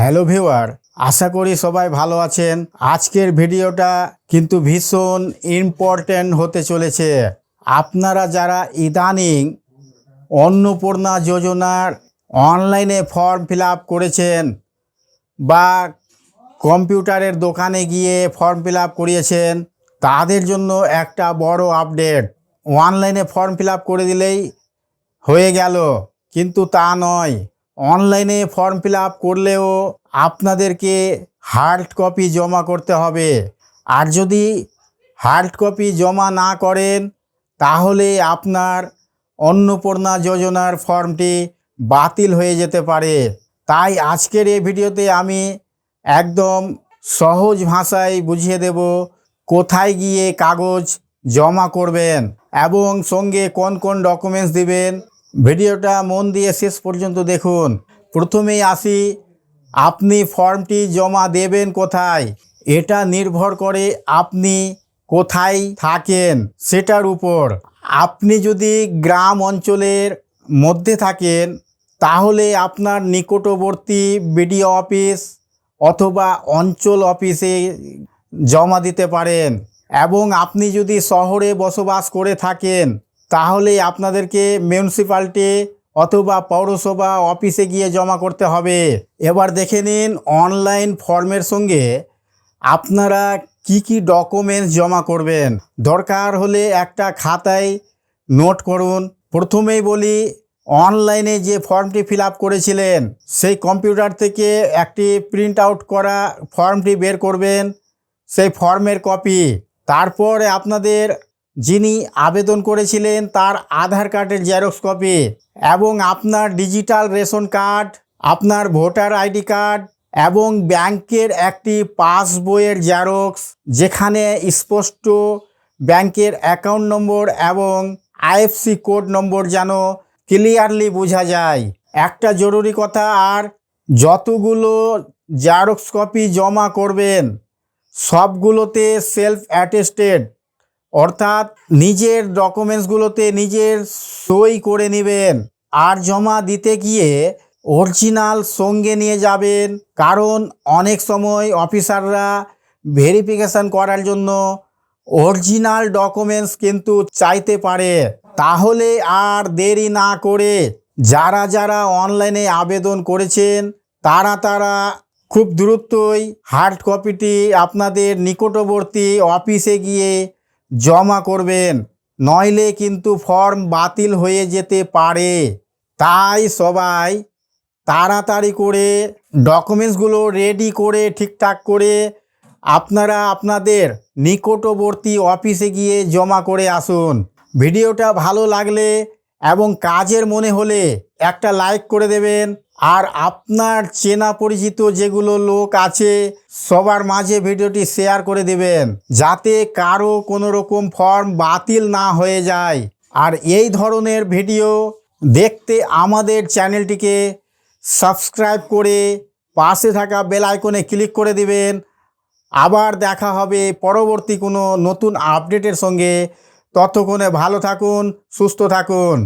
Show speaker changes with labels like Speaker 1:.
Speaker 1: Hello viewer, আশা করি সবাই ভালো আছেন। আজকের ভিডিওটা কিন্তু ভীষণ ইম্পর্ট্যান্ট হতে চলেছে। আপনারা যারা ইদানিং অন্নপূর্ণা যোজনার অনলাইনে ফর্ম ফিল আপ করেছেন বা কম্পিউটারের দোকানে গিয়ে ফর্ম ফিল আপ করিয়েছেন, তাদের জন্য একটা বড় আপডেট। অনলাইনে ফর্ম ফিল আপ করে দিলেই হয়ে গেল, কিন্তু তা নয়। অনলাইনে ফর্ম ফিল আপ করলেও আপনাদেরকে হার্ড কপি জমা করতে হবে। আর যদি হার্ড কপি জমা না করেন, তাহলে আপনার অন্নপূর্ণা যোজনার ফর্মটি বাতিল হয়ে যেতে পারে। তাই আজকের এই ভিডিওতে আমি একদম সহজ ভাষায় বুঝিয়ে দেব কোথায় গিয়ে কাগজ জমা করবেন এবং সঙ্গে কোন কোন ডকুমেন্টস দিবেন। ভিডিওটা মন দিয়ে শেষ পর্যন্ত দেখুন। প্রথমেই আসি, আপনি ফর্মটি জমা দেবেন কোথায়। এটা নির্ভর করে আপনি কোথায় থাকেন সেটার উপর। আপনি যদি গ্রাম অঞ্চলের মধ্যে থাকেন, তাহলে আপনার নিকটবর্তী বিডিও অফিস অথবা অঞ্চল অফিসে জমা দিতে পারেন। এবং আপনি যদি শহরে বসবাস করে থাকেন, তাহলে আপনাদেরকে মিউনিসিপ্যালিটি অথবা পৌরসভা অফিসে গিয়ে জমা করতে হবে। এবার দেখে নিন অনলাইন ফর্মের সঙ্গে আপনারা কি কি ডকুমেন্টস জমা করবেন। দরকার হলে একটা খাতায় নোট করুন। প্রথমেই বলি, অনলাইনে যে ফর্মটি ফিল আপ করেছিলেন, সেই কম্পিউটার থেকে একটি প্রিন্ট আউট করা ফর্মটি বের করবেন, সেই ফর্মের কপি। তারপরে আপনাদের যিনি আবেদন করেছিলেন তার আধার কার্ডের জেরক্স কপি এবং আপনার ডিজিটাল রেশন কার্ড, আপনার ভোটার আইডি কার্ড এবং ব্যাংকের একটি পাসবইয়ের জেরক্স, যেখানে স্পষ্ট ব্যাংকের অ্যাকাউন্ট নম্বর এবং আইএফসি কোড নম্বর যেন ক্লিয়ারলি বোঝা যায়। একটা জরুরি কথা, আর যতগুলো জেরক্স কপি জমা করবেন সবগুলোতে সেলফ অ্যাটেস্টেড, অর্থাৎ নিজের ডকুমেন্টসগুলোতে নিজের সই করে নেবেন। আর জমা দিতে গিয়ে অরিজিনাল সঙ্গে নিয়ে যাবেন, কারণ অনেক সময় অফিসাররা ভেরিফিকেশান করার জন্য অরিজিনাল ডকুমেন্টস কিন্তু চাইতে পারে। তাহলে আর দেরি না করে যারা যারা অনলাইনে আবেদন করেছেন তারা খুব দ্রুতই হার্ড কপিটি আপনাদের নিকটবর্তী অফিসে গিয়ে জমা করবেন, নইলে কিন্তু ফর্ম বাতিল হয়ে যেতে পারে। তাই সবাই তাড়াতাড়ি করে ডকুমেন্টসগুলো রেডি করে ঠিকঠাক করে আপনারা আপনাদের নিকটবর্তী অফিসে গিয়ে জমা করে আসুন। ভিডিওটা ভালো লাগলে এবং কাজের মনে হলে একটা লাইক করে দেবেন। আর আপনার চেনা পরিচিত যেগুলো লোক আছে সবার মাঝে ভিডিওটি শেয়ার করে দেবেন, যাতে কারো কোনো রকম ফর্ম বাতিল না হয়ে যায়। আর এই ধরনের ভিডিও দেখতে আমাদের চ্যানেলটিকে সাবস্ক্রাইব করে পাশে থাকা বেল আইকনে ক্লিক করে দিবেন। আবার দেখা হবে পরবর্তী কোনো নতুন আপডেটের সঙ্গে। ততক্ষণে ভালো থাকুন, সুস্থ থাকুন।